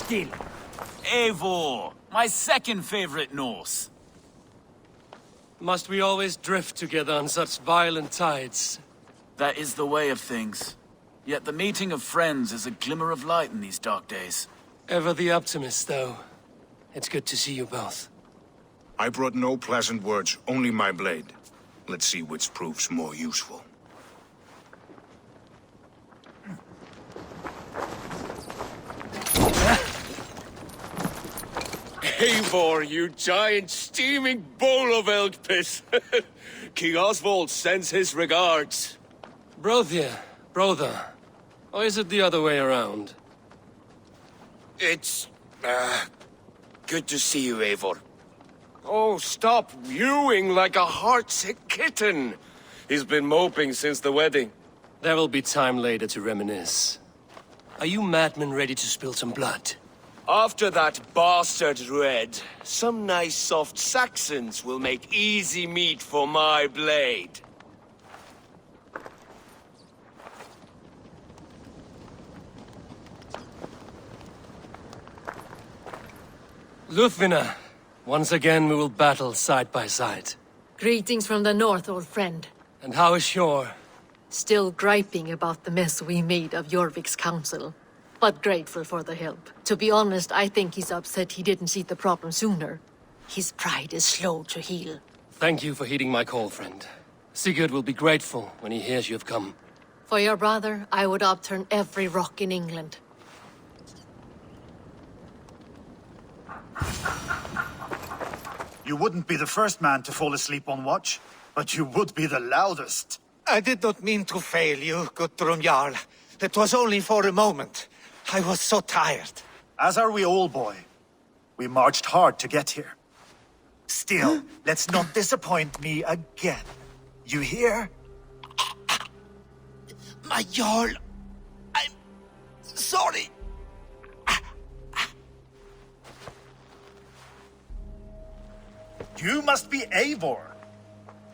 still. Eivor, my second favorite Norse. Must we always drift together on such violent tides? That is the way of things. Yet the meeting of friends is a glimmer of light in these dark days. Ever the optimist, though. It's good to see you both. I brought no pleasant words, only my blade. Let's see which proves more useful. Eivor, you giant steaming bowl of elk piss! King Oswald sends his regards. Brothia, brother. Or is it the other way around? It's... good to see you, Eivor. Oh, stop mewing like a heartsick kitten. He's been moping since the wedding. There will be time later to reminisce. Are you madmen ready to spill some blood? After that bastard Red, some nice soft Saxons will make easy meat for my blade. Ljufvina, once again we will battle side by side. Greetings from the north, old friend. And how is Shore? Still griping about the mess we made of Jorvik's council. But grateful for the help. To be honest, I think he's upset he didn't see the problem sooner. His pride is slow to heal. Thank you for heeding my call, friend. Sigurd will be grateful when he hears you have come. For your brother, I would upturn every rock in England. You wouldn't be the first man to fall asleep on watch, but you would be the loudest. I did not mean to fail you, Guthrum Jarl. It was only for a moment. I was so tired. As are we all, boy. We marched hard to get here. Still, let's not disappoint me again. You hear? My Jarl, I'm sorry. You must be Eivor.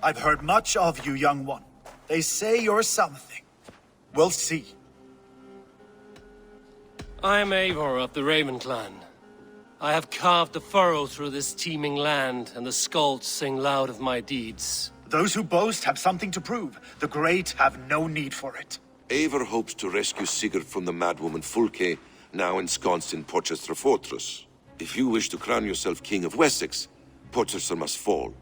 I've heard much of you, young one. They say you're something. We'll see. I am Eivor of the Raven clan. I have carved a furrow through this teeming land, and the skalds sing loud of my deeds. Those who boast have something to prove. The great have no need for it. Eivor hopes to rescue Sigurd from the madwoman Fulke, now ensconced in Portcestre fortress. If you wish to crown yourself King of Wessex, Portcestre must fall.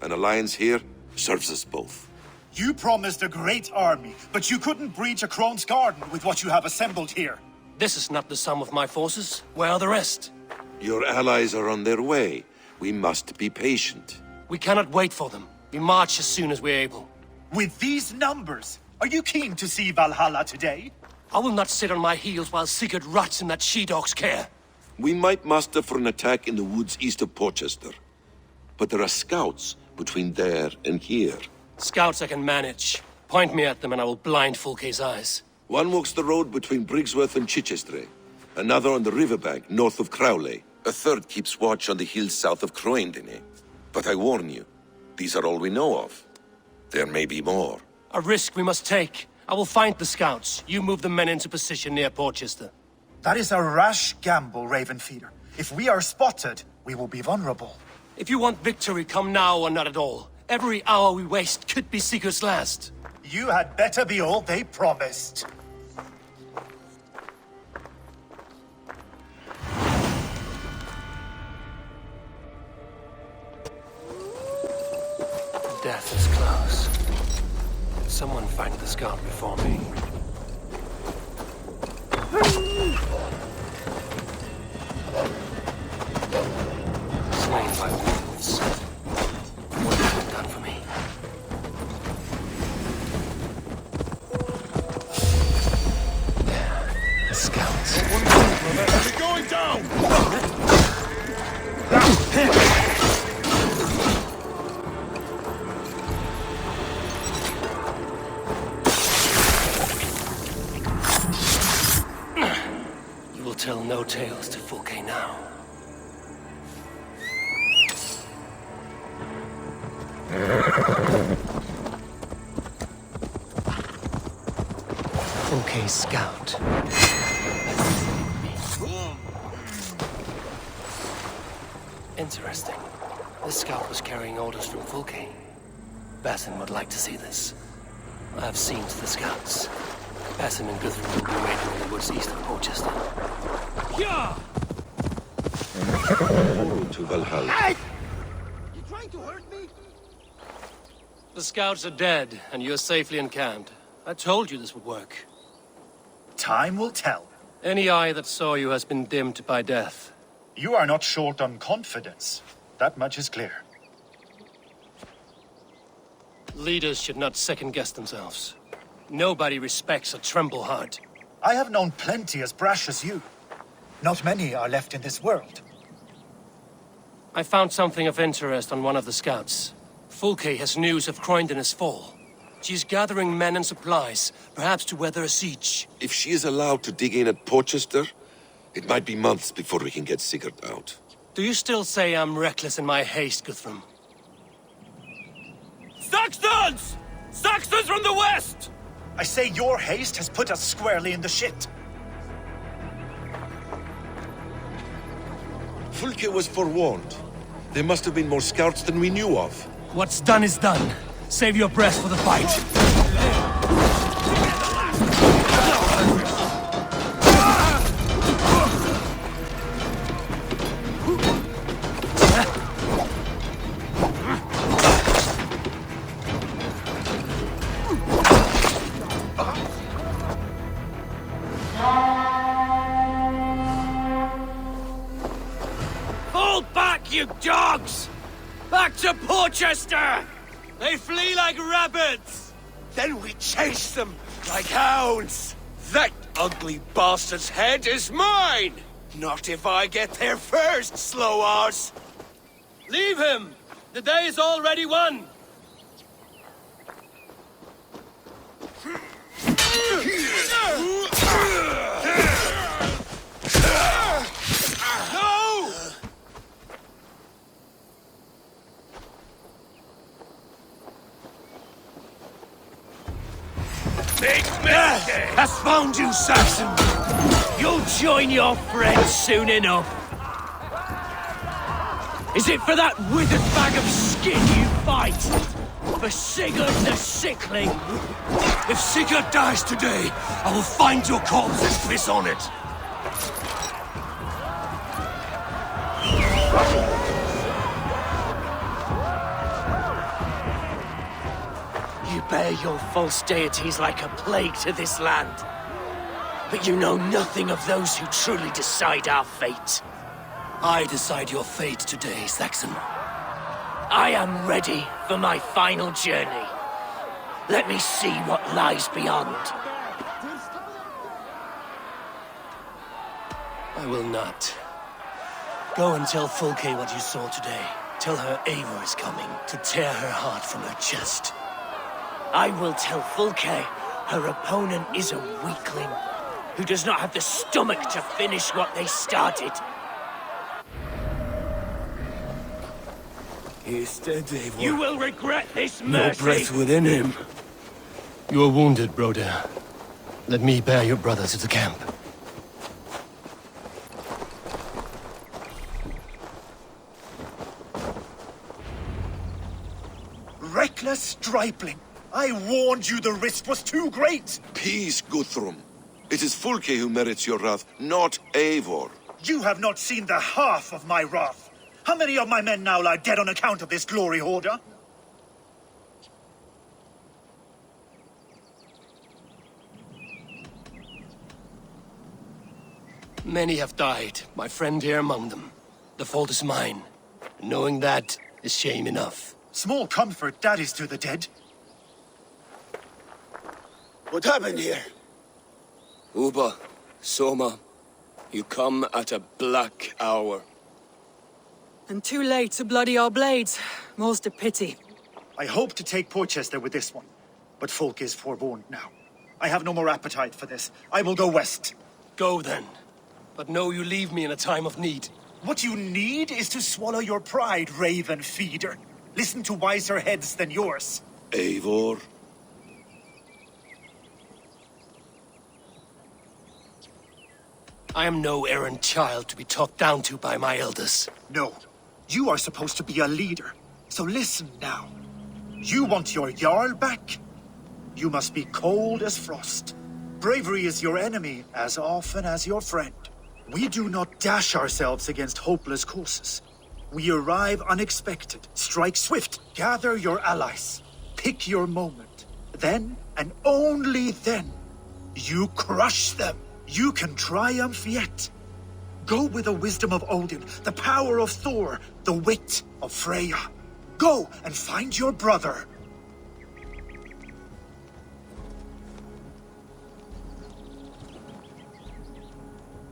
An alliance here serves us both. You promised a great army, but you couldn't breach a crone's garden with what you have assembled here. This is not the sum of my forces. Where are the rest? Your allies are on their way. We must be patient. We cannot wait for them. We march as soon as we're able. With these numbers, are you keen to see Valhalla today? I will not sit on my heels while Sigurd rots in that she-dog's care. We might muster for an attack in the woods east of Portcestre. But there are scouts between there and here. Scouts I can manage. Point me at them and I will blind Fulke's eyes. One walks the road between Briggworth and Suthsexe. Another on the riverbank north of Crawleah. A third keeps watch on the hills south of Crawleah. But I warn you, these are all we know of. There may be more. A risk we must take. I will find the scouts. You move the men into position near Portcestre. That is a rash gamble, Ravenfeeder. If we are spotted, we will be vulnerable. If you want victory, come now or not at all. Every hour we waste could be Sigurd's last. You had better be all they promised. Death is close. Someone find the scout before me. Slain by wolves. What have you done for me? There, the scouts. We're going down! You will tell no tales to Fulke now. Fulke's scout. Interesting. This scout was carrying orders from Fulke. Basim would like to see this. I have seen to the scouts. Basim and Guthrum will be waiting in the woods east of Portcestre. Yeah! To Valhalla. Hey! You trying to hurt me? The scouts are dead, and you're safely encamped. I told you this would work. Time will tell. Any eye that saw you has been dimmed by death. You are not short on confidence. That much is clear. Leaders should not second-guess themselves. Nobody respects a trembleheart. I have known plenty as brash as you. Not many are left in this world. I found something of interest on one of the scouts. Fulke has news of Croydon's fall. She's gathering men and supplies, perhaps to weather a siege. If she is allowed to dig in at Portcestre, it might be months before we can get Sigurd out. Do you still say I'm reckless in my haste, Guthrum? Saxons! Saxons from the west! I say your haste has put us squarely in the shit. Fulke was forewarned. There must have been more scouts than we knew of. What's done is done. Save your breath for the fight. Fall back, you dogs! Back to Portcestre! They flee like rabbits! Then we chase them like hounds. That ugly bastard's head is mine! Not if I get there first, slow arse! Leave him! The day is already won! No! Big mistake! Has found you, Saxon! You'll join your friends soon enough. Is it for that withered bag of skin you fight? For Sigurd the sickling? If Sigurd dies today, I will find your corpse and piss on it. You bear your false deities like a plague to this land. But you know nothing of those who truly decide our fate. I decide your fate today, Saxon. I am ready for my final journey. Let me see what lies beyond. I will not. Go and tell Fulke what you saw today. Tell her Eivor is coming to tear her heart from her chest. I will tell Fulke her opponent is a weakling who does not have the stomach to finish what they started. He is dead, Eivor. You will regret this No mercy. breath within him. You are wounded, brother. Let me bear your brother to the camp. Reckless stripling! I warned you the risk was too great! Peace, Guthrum. It is Fulke who merits your wrath, not Eivor. You have not seen the half of my wrath. How many of my men now lie dead on account of this glory hoarder? Many have died, my friend here among them. The fault is mine. Knowing that is shame enough. Small comfort that is to the dead. What happened here? Ubba, Soma, you come at a black hour. And too late to bloody our blades. Most a pity. I hope to take Portcestre with this one, but Fulke is forewarned now. I have no more appetite for this. I will go west. Go then. But know you leave me in a time of need. What you need is to swallow your pride, raven feeder. Listen to wiser heads than yours. Eivor? I am no errant child to be talked down to by my elders. No. You are supposed to be a leader. So listen now. You want your Jarl back? You must be cold as frost. Bravery is your enemy as often as your friend. We do not dash ourselves against hopeless causes. We arrive unexpected, strike swift, gather your allies, pick your moment. Then, and only then, you crush them. You can triumph yet. Go with the wisdom of Odin, the power of Thor, the wit of Freya. Go and find your brother.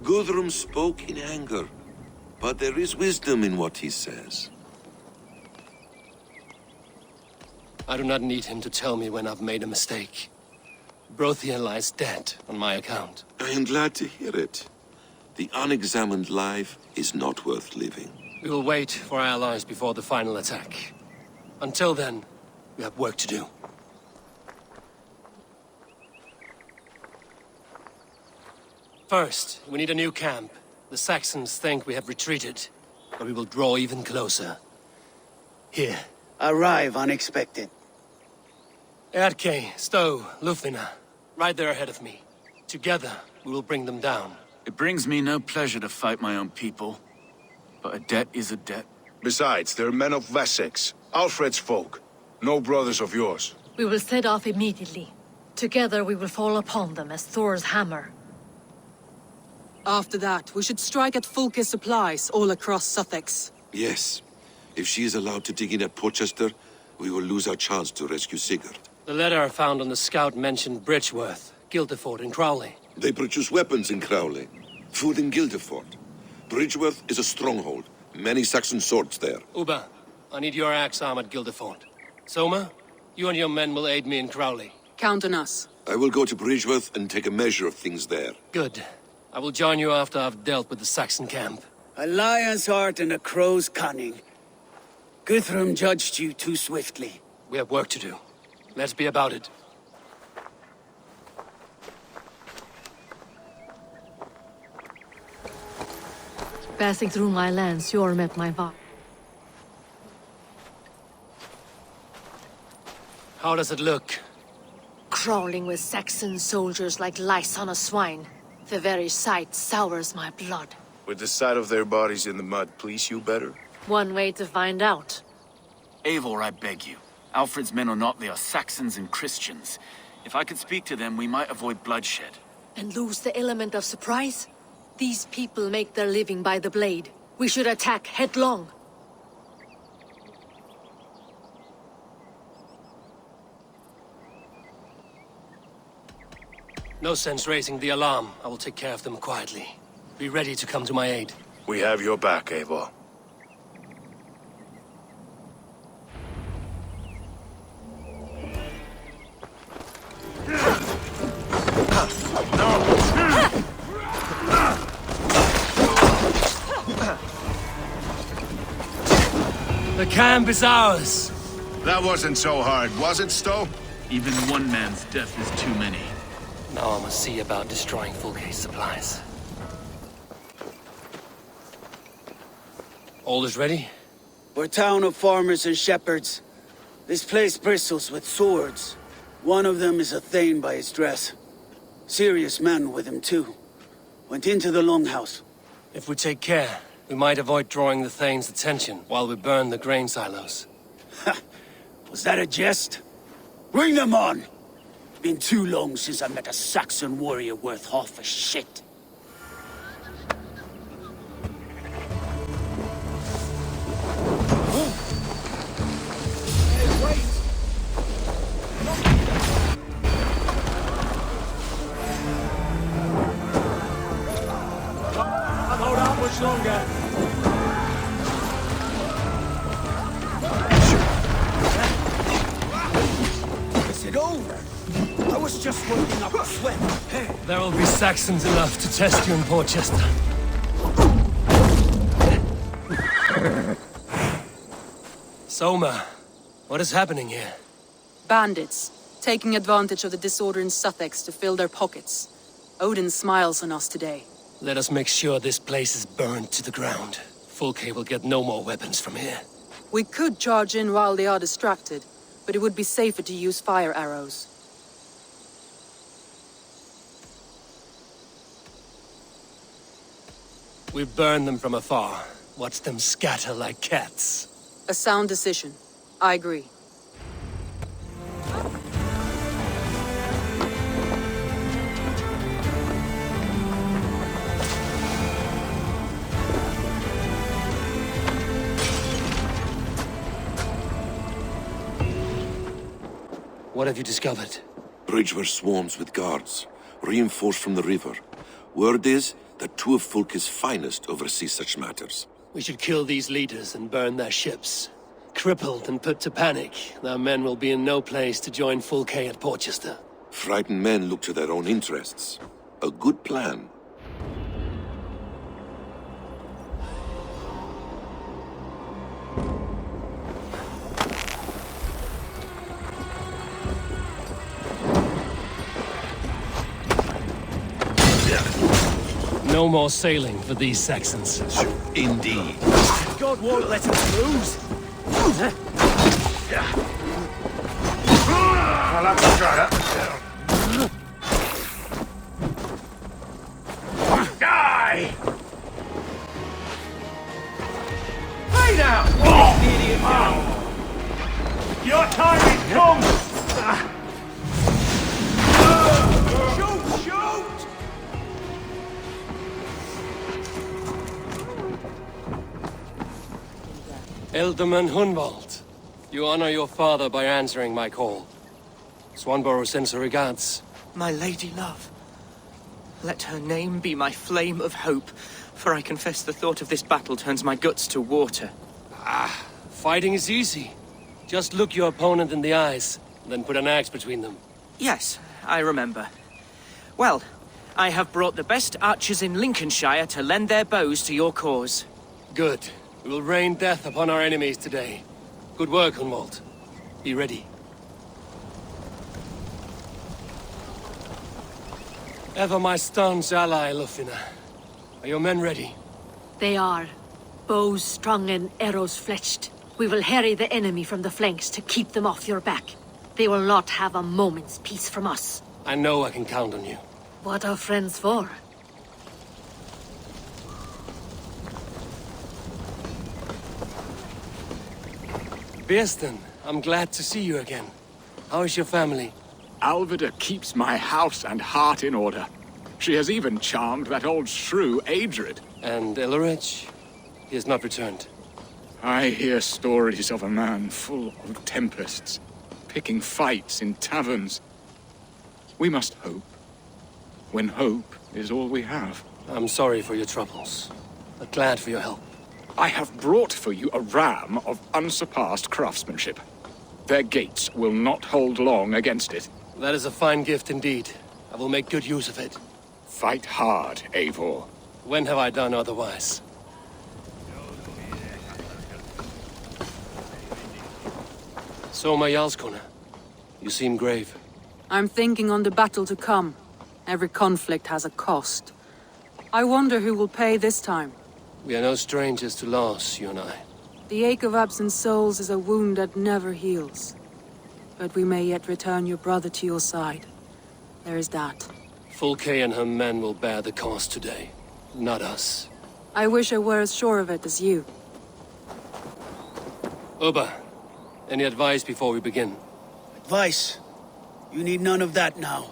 Guthrum spoke in anger, but there is wisdom in what he says. I do not need him to tell me when I've made a mistake. Brothia lies dead on my account. I am glad to hear it. The unexamined life is not worth living. We will wait for our allies before the final attack. Until then, we have work to do. First, we need a new camp. The Saxons think we have retreated, but we will draw even closer. Here. Arrive unexpected. Erke, Stowe, Ljufvina. Right there ahead of me. Together, we will bring them down. It brings me no pleasure to fight my own people. But a debt is a debt. Besides, they're men of Wessex, Alfred's folk. No brothers of yours. We will set off immediately. Together we will fall upon them as Thor's hammer. After that, we should strike at Fulke's supplies all across Suthsexe. Yes. If she is allowed to dig in at Portcestre, we will lose our chance to rescue Sigurd. The letter I found on the scout mentioned Briggworth, Guildeford, and Crawleah. They produce weapons in Crawleah, food in Guildeford. Briggworth is a stronghold. Many Saxon swords there. Ubba, I need your axe arm at Guildeford. Soma, you and your men will aid me in Crawleah. Count on us. I will go to Briggworth and take a measure of things there. Good. I will join you after I've dealt with the Saxon camp. A lion's heart and a crow's cunning. Guthrum judged you too swiftly. We have work to do. Let's be about it. Passing through my lands, you're met my vow. How does it look? Crawling with Saxon soldiers like lice on a swine. The very sight sours my blood. Would the sight of their bodies in the mud please you better? One way to find out. Eivor, I beg you. Alfred's men are not, they are Saxons and Christians. If I could speak to them, we might avoid bloodshed. And lose the element of surprise? These people make their living by the blade. We should attack headlong. No sense raising the alarm. I will take care of them quietly. Be ready to come to my aid. We have your back, Eivor. The camp is ours! That wasn't so hard, was it, Stowe? Even one man's death is too many. Now I must see about destroying Fulke's supplies. All is ready? We're a town of farmers and shepherds. This place bristles with swords. One of them is a thane by his dress. Serious men with him too. Went into the longhouse. If we take care, we might avoid drawing the thane's attention while we burn the grain silos. Was that a jest? Bring them on! Been too long since I met a Saxon warrior worth half a shit. Hold out much longer. Is it over? I was just working up a sweat. There will be Saxons enough to test you in Portcestre. Soma, what is happening here? Bandits, taking advantage of the disorder in Suthsexe to fill their pockets. Odin smiles on us today. Let us make sure this place is burned to the ground. Fulke will get no more weapons from here. We could charge in while they are distracted, but it would be safer to use fire arrows. We burn them from afar. Watch them scatter like cats. A sound decision. I agree. What have you discovered? Briggworth swarms with guards, reinforced from the river. Word is that two of Fulke's finest oversee such matters. We should kill these leaders and burn their ships. Crippled and put to panic, their men will be in no place to join Fulke at Portcestre. Frightened men look to their own interests. A good plan. No more sailing for these Saxons. Indeed. God won't let us lose. I'll have to try that. Die! Hey now! Idiot! Your time is come! Shoot! Shoot! Elderman Hunwald, you honor your father by answering my call. Swanborough sends her regards. My lady love, let her name be my flame of hope, for I confess the thought of this battle turns my guts to water. Fighting is easy. Just look your opponent in the eyes, then put an axe between them. Yes, I remember. Well, I have brought the best archers in Lincolnshire to lend their bows to your cause. Good. We will rain death upon our enemies today. Good work, Hunwald. Be ready. Ever my staunch ally, Ljufvina. Are your men ready? They are. Bows strung and arrows fletched. We will harry the enemy from the flanks to keep them off your back. They will not have a moment's peace from us. I know I can count on you. What are friends for? Birsten, I'm glad to see you again. How is your family? Alvida keeps my house and heart in order. She has even charmed that old shrew, Adred. And Elrich? He has not returned. I hear stories of a man full of tempests, picking fights in taverns. We must hope, when hope is all we have. I'm sorry for your troubles, but glad for your help. I have brought for you a ram of unsurpassed craftsmanship. Their gates will not hold long against it. That is a fine gift indeed. I will make good use of it. Fight hard, Eivor. When have I done otherwise? Soma Jarlskona, you seem grave. I'm thinking on the battle to come. Every conflict has a cost. I wonder who will pay this time. We are no strangers to loss, you and I. The ache of absent souls is a wound that never heals. But we may yet return your brother to your side. There is that. Fulke and her men will bear the cost today, not us. I wish I were as sure of it as you. Ubba, any advice before we begin? Advice? You need none of that now.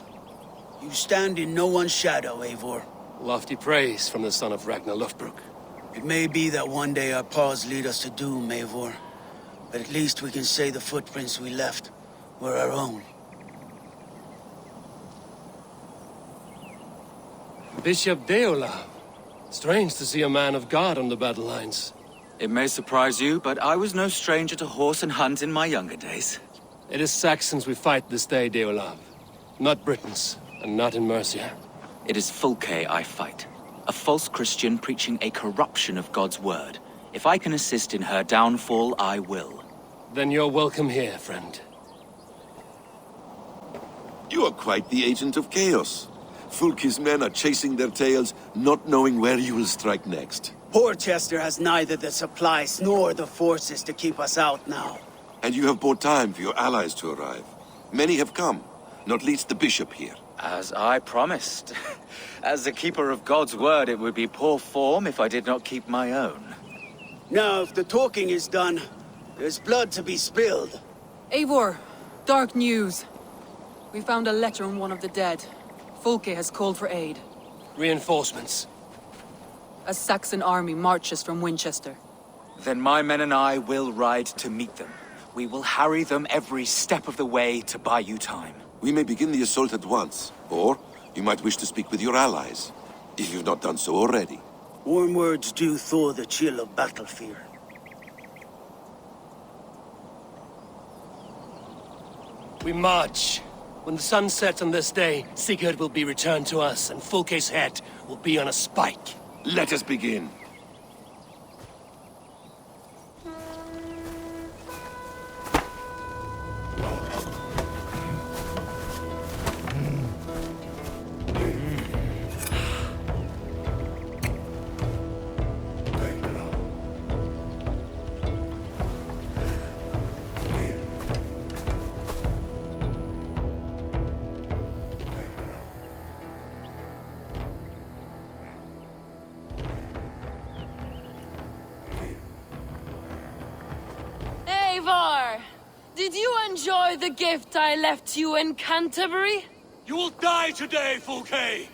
You stand in no one's shadow, Eivor. Lofty praise from the son of Ragnar Lothbrok. It may be that one day our paths lead us to doom, Eivor. But at least we can say the footprints we left were our own. Bishop Deola. Strange to see a man of God on the battle lines. It may surprise you, but I was no stranger to horse and hunt in my younger days. It is Saxons we fight this day, Deolav. Not Britons, and not in Mercia. It is Fulke I fight. A false Christian preaching a corruption of God's word. If I can assist in her downfall, I will. Then you're welcome here, friend. You are quite the agent of chaos. Fulke's men are chasing their tails, not knowing where you will strike next. Portcestre has neither the supplies nor the forces to keep us out now. And you have bought time for your allies to arrive. Many have come, not least the bishop here. As I promised. As the keeper of God's word, it would be poor form if I did not keep my own. Now, if the talking is done, there's blood to be spilled. Eivor, dark news. We found a letter on one of the dead. Fulke has called for aid. Reinforcements. A Saxon army marches from Winchester. Then my men and I will ride to meet them. We will harry them every step of the way to buy you time. We may begin the assault at once, or you might wish to speak with your allies, if you've not done so already. Warm words do thaw the chill of battle fear. We march. When the sun sets on this day, Sigurd will be returned to us, and Fulke's head will be on a spike. Let us begin. Eivor! Did you enjoy the gift I left you in Canterbury? You will die today, Fulke!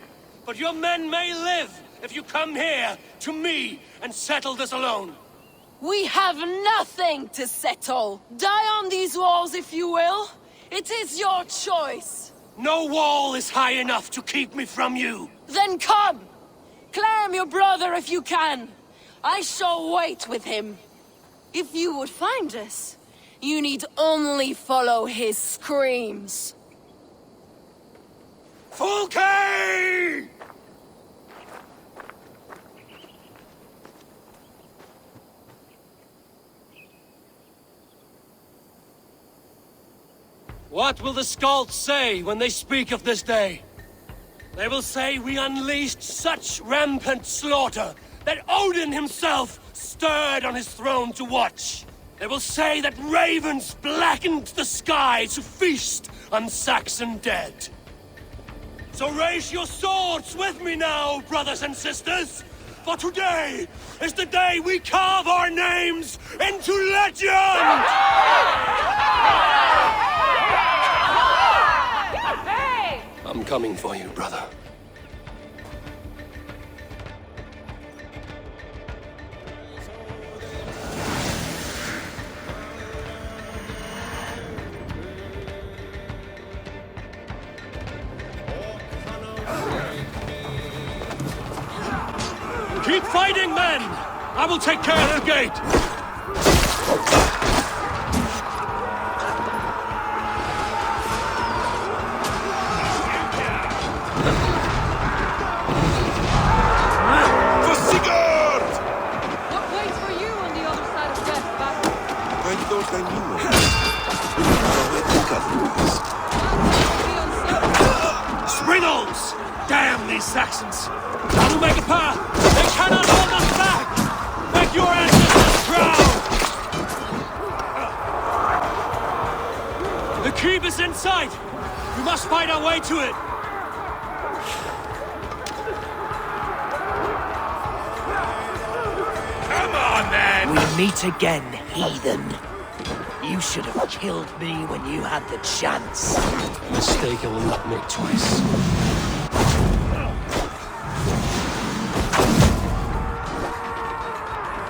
But your men may live if you come here, to me, and settle this alone. We have nothing to settle. Die on these walls if you will. It is your choice. No wall is high enough to keep me from you. Then come! Claim your brother if you can. I shall wait with him. If you would find us, you need only follow his screams. Fulke! What will the Skalds say when they speak of this day? They will say we unleashed such rampant slaughter that Odin himself stirred on his throne to watch. They will say that ravens blackened the sky to feast on Saxon dead. So raise your swords with me now, brothers and sisters, for today is the day we carve our names into legend! I'm coming for you, brother. Keep fighting, men! I will take care of the gate! For Sigurd! What waits for you on the other side of death, Basim? I thought I knew it. Now I think otherwise. Springles! Damn these Saxons! I will make a path! They cannot hold us back! Make your ancestors proud! The keep is in sight! We must fight our way to it! Come on, then! We meet again, heathen. You should have killed me when you had the chance. A mistake I will not make twice.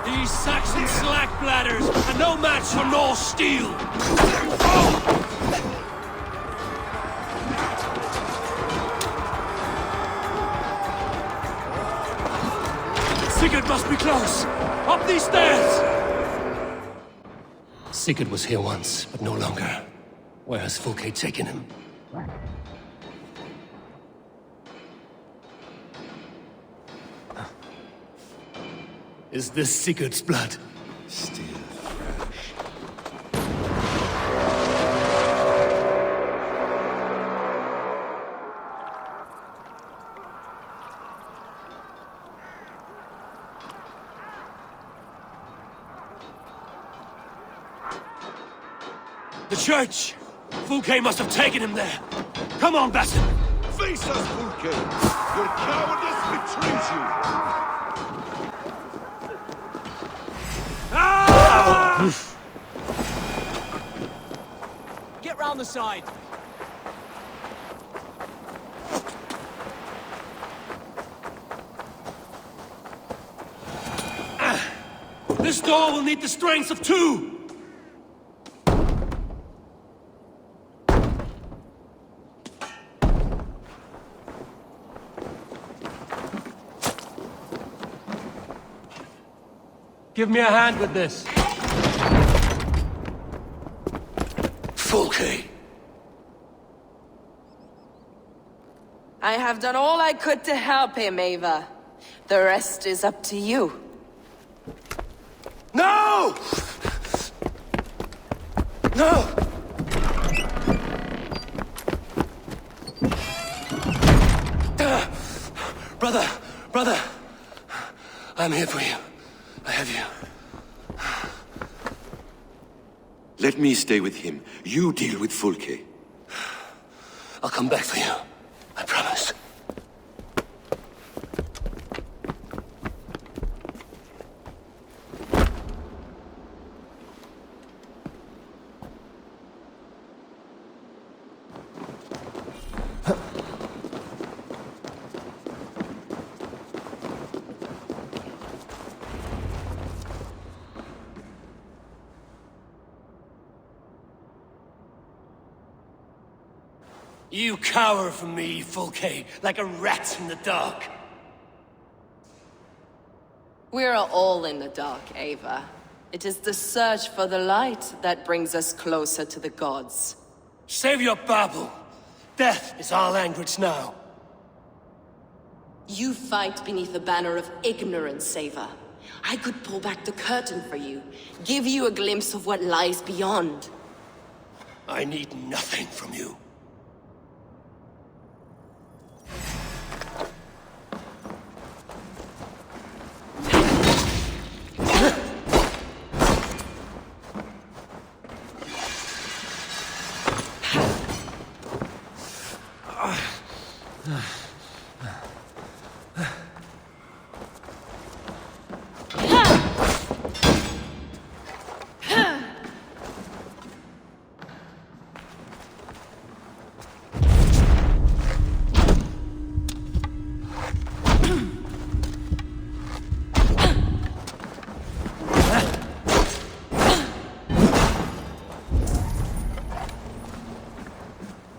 These Saxon slack bladders are no match for Norse steel! Sigurd must be close! Up these stairs! Sigurd was here once, but no longer. Where has Fulke taken him? Is this Sigurd's blood? Still fresh. The church! Fulke must have taken him there. Come on, Basim! Face us, Fulke! Your cowardice betrays you! Get round the side. This door will need the strength of two! Give me a hand with this. Fulke. I have done all I could to help him, Ava. The rest is up to you. No! No! Brother, I'm here for you. I have you. Let me stay with him. You deal with Fulke. I'll come back for you. I promise. You cower from me, Fulke, like a rat in the dark. We're all in the dark, Ava. It is the search for the light that brings us closer to the gods. Save your babble. Death is our language now. You fight beneath the banner of ignorance, Ava. I could pull back the curtain for you, give you a glimpse of what lies beyond. I need nothing from you.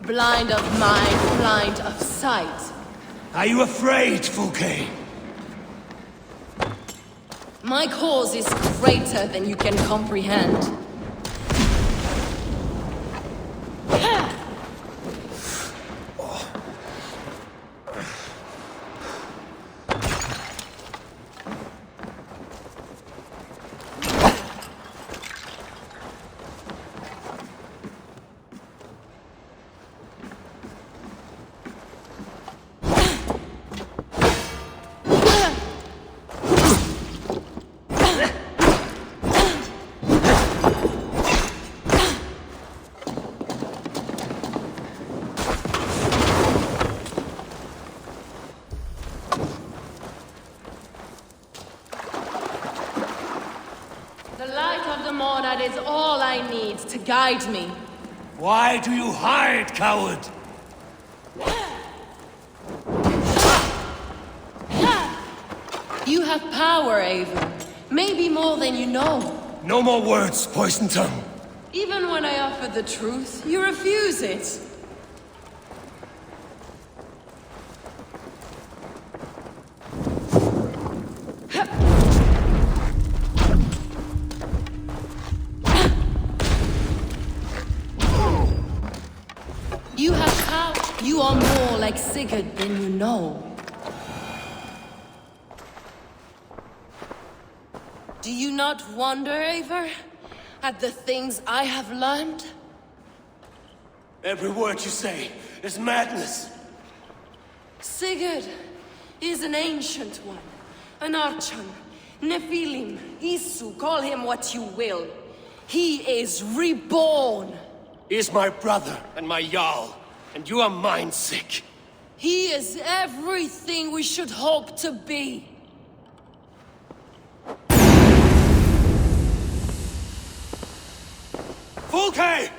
Blind of mind, blind of sight. Are you afraid, Fulke? My cause is greater than you can comprehend. That is all I need to guide me. Why do you hide, coward? You have power, Ava. Maybe more than you know. No more words, poison tongue. Even when I offer the truth, you refuse it. You have power. You are more like Sigurd than you know. Do you not wonder, Eivor, at the things I have learned? Every word you say is madness. Sigurd is an ancient one, an Archon, Nephilim, Isu, call him what you will. He is reborn. He is my brother and my Jarl, and you are mine sick. He is everything we should hope to be. Fulke!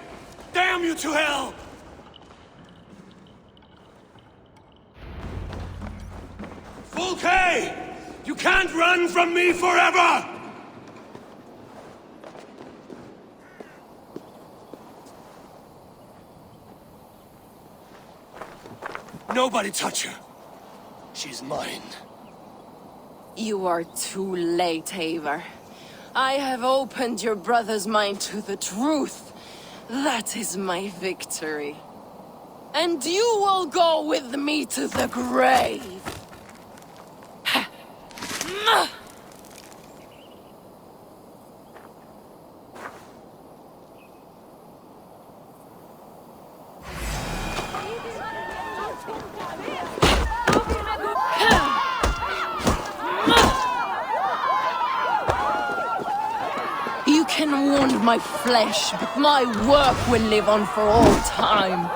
Damn you to hell! Fulke! You can't run from me forever! Nobody touch her. She's mine. You are too late, Eivor. I have opened your brother's mind to the truth. That is my victory. And you will go with me to the grave. You can wound my flesh, but my work will live on for all time.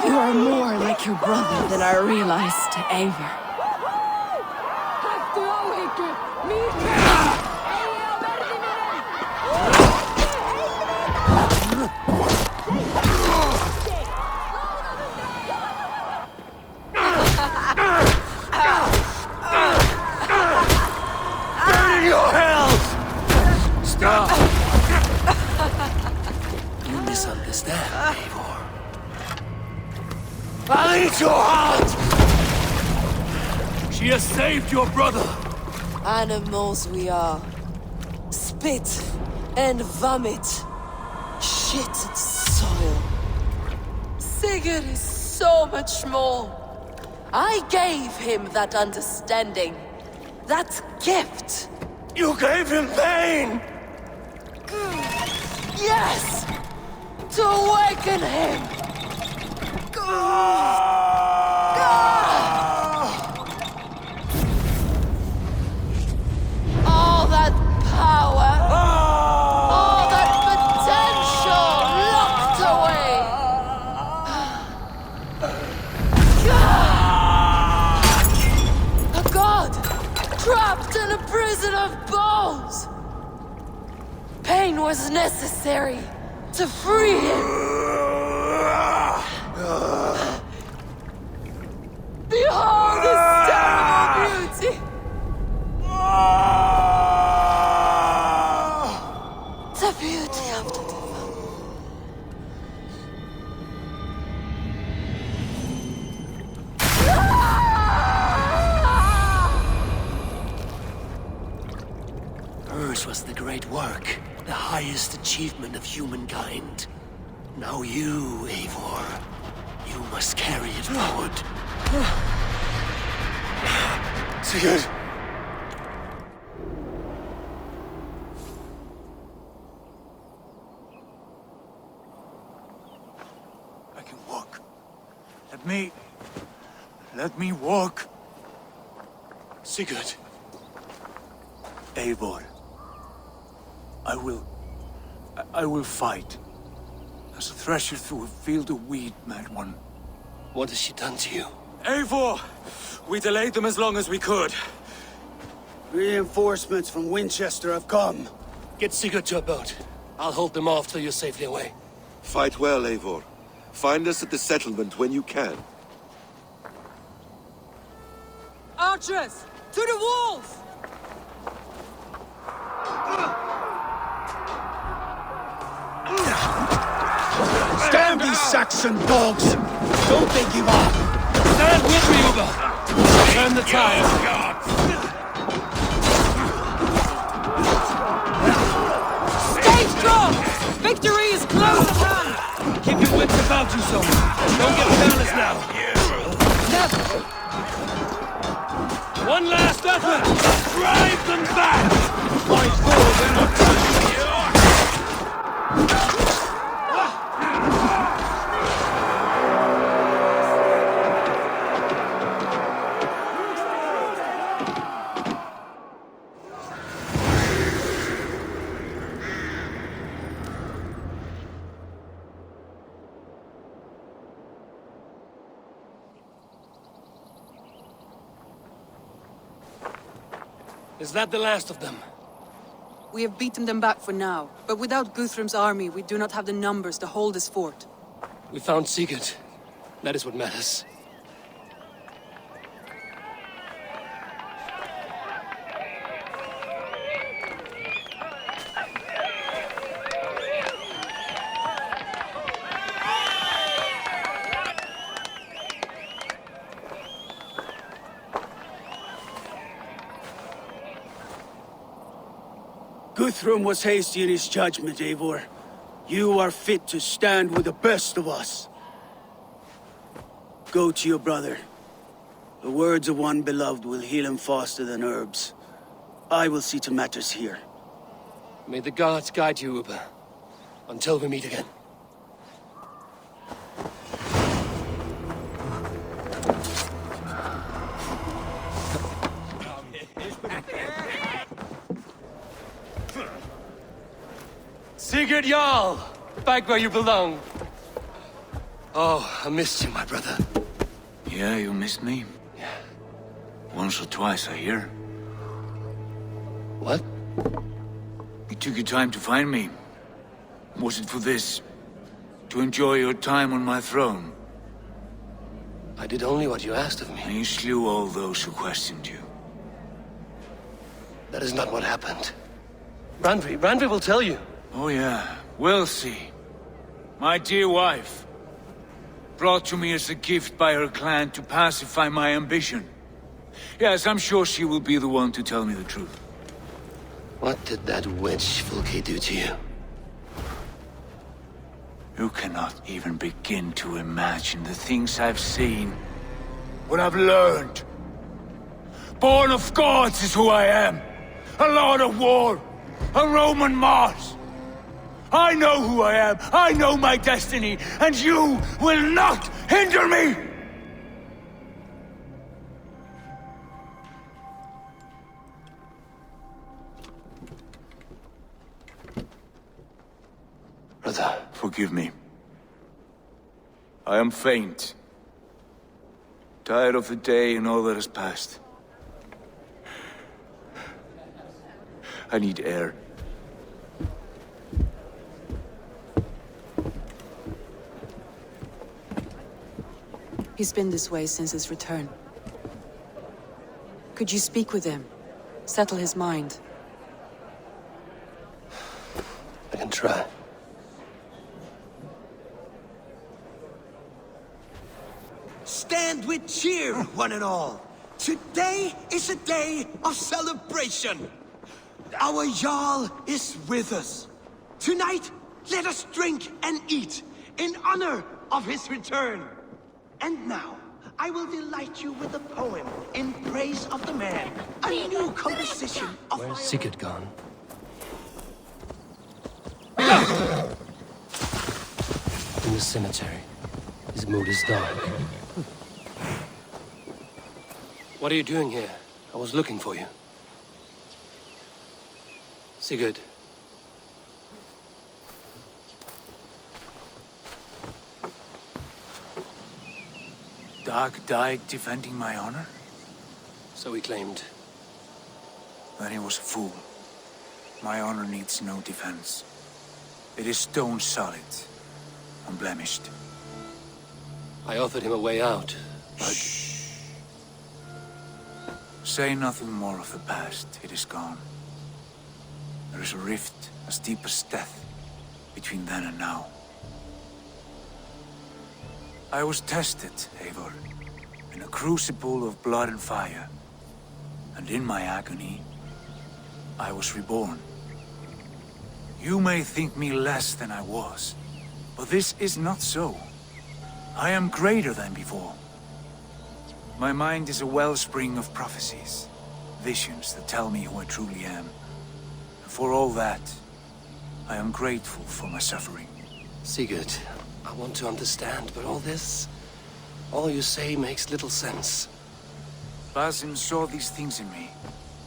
You are more like your brother than I realized, Eivor. Misunderstand, Eivor. I'll eat your heart! She has saved your brother! Animals we are. Spit and vomit. Shit and soil. Sigurd is so much more. I gave him that understanding. That gift. You gave him pain! Yes! To awaken him! All that power, all that potential locked away! A god trapped in a prison of bones! Pain was necessary to free him! Behold this terrible beauty! The beauty of the divine. Hers was the great work, the highest achievement of humankind. Now you, Eivor, you must carry it forward. Sigurd! I can walk. Let me walk. Sigurd! Eivor. I will fight. As a thresher through a field of wheat, mad one. What has she done to you? Eivor! We delayed them as long as we could. Reinforcements from Winchester have come. Get Sigurd to a boat. I'll hold them off till you're safely away. Fight well, Eivor. Find us at the settlement when you can. Archers! To the walls! Stand these Saxon dogs! Don't they give up! Stand with me, Ubba! Turn the tide! Stay strong! Victory is close at hand! Keep your wits about you, Soma. Don't get careless now. One last effort! Drive them back! Fight forward, Is that the last of them? We have beaten them back for now, but without Guthrum's army, we do not have the numbers to hold this fort. We found Sigurd. That is what matters. Guthrum was hasty in his judgment, Eivor. You are fit to stand with the best of us. Go to your brother. The words of one beloved will heal him faster than herbs. I will see to matters here. May the gods guide you, Ubba. Until we meet again. Sigurd Jarl! Back where you belong. Oh, I missed you, my brother. Yeah, you missed me? Yeah. Once or twice, I hear. What? You took your time to find me. Was it for this? To enjoy your time on my throne? I did only what you asked of me. And you slew all those who questioned you. That is not what happened. Randvi will tell you. Oh yeah, we'll see. My dear wife, brought to me as a gift by her clan to pacify my ambition. Yes, I'm sure she will be the one to tell me the truth. What did that witch Fulke do to you? You cannot even begin to imagine the things I've seen. What I've learned. Born of gods is who I am. A lord of war. A Roman Mars. I know who I am. I know my destiny. And you will not hinder me! Brother. Forgive me. I am faint. Tired of the day and all that has passed. I need air. He's been this way since his return. Could you speak with him? Settle his mind? I can try. Stand with cheer, one and all. Today is a day of celebration. Our Jarl is with us. Tonight, let us drink and eat in honor of his return. And now, I will delight you with a poem in praise of the man. A new composition of Where's Sigurd gone? In the cemetery. His mood is dark. What are you doing here? I was looking for you. Sigurd. Dag died defending my honor? So he claimed. Then he was a fool. My honor needs no defense. It is stone solid, unblemished. I offered him a way out, but... Shh. Say nothing more of the past. It is gone. There is a rift as deep as death between then and now. I was tested, Eivor, in a crucible of blood and fire. And in my agony, I was reborn. You may think me less than I was, but this is not so. I am greater than before. My mind is a wellspring of prophecies, visions that tell me who I truly am. And For all that, I am grateful for my suffering. Sigurd, I want to understand, but all you say makes little sense. Basim saw these things in me.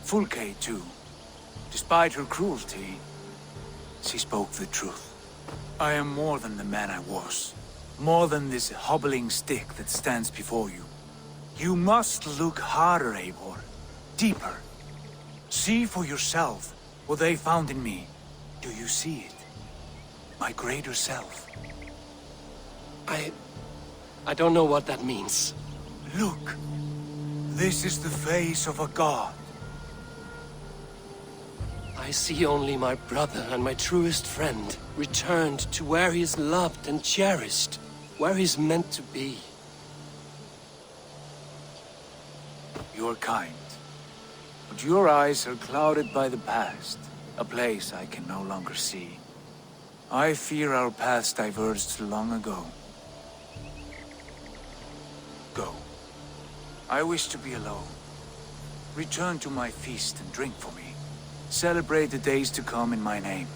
Fulke, too. Despite her cruelty, she spoke the truth. I am more than the man I was. More than this hobbling stick that stands before you. You must look harder, Eivor. Deeper. See for yourself what they found in me. Do you see it? My greater self. I don't know what that means. Look. This is the face of a god. I see only my brother and my truest friend, returned to where he is loved and cherished, where he's meant to be. You're kind. But your eyes are clouded by the past, a place I can no longer see. I fear our paths diverged long ago. Go. I wish to be alone. Return to my feast and drink for me. Celebrate the days to come in my name.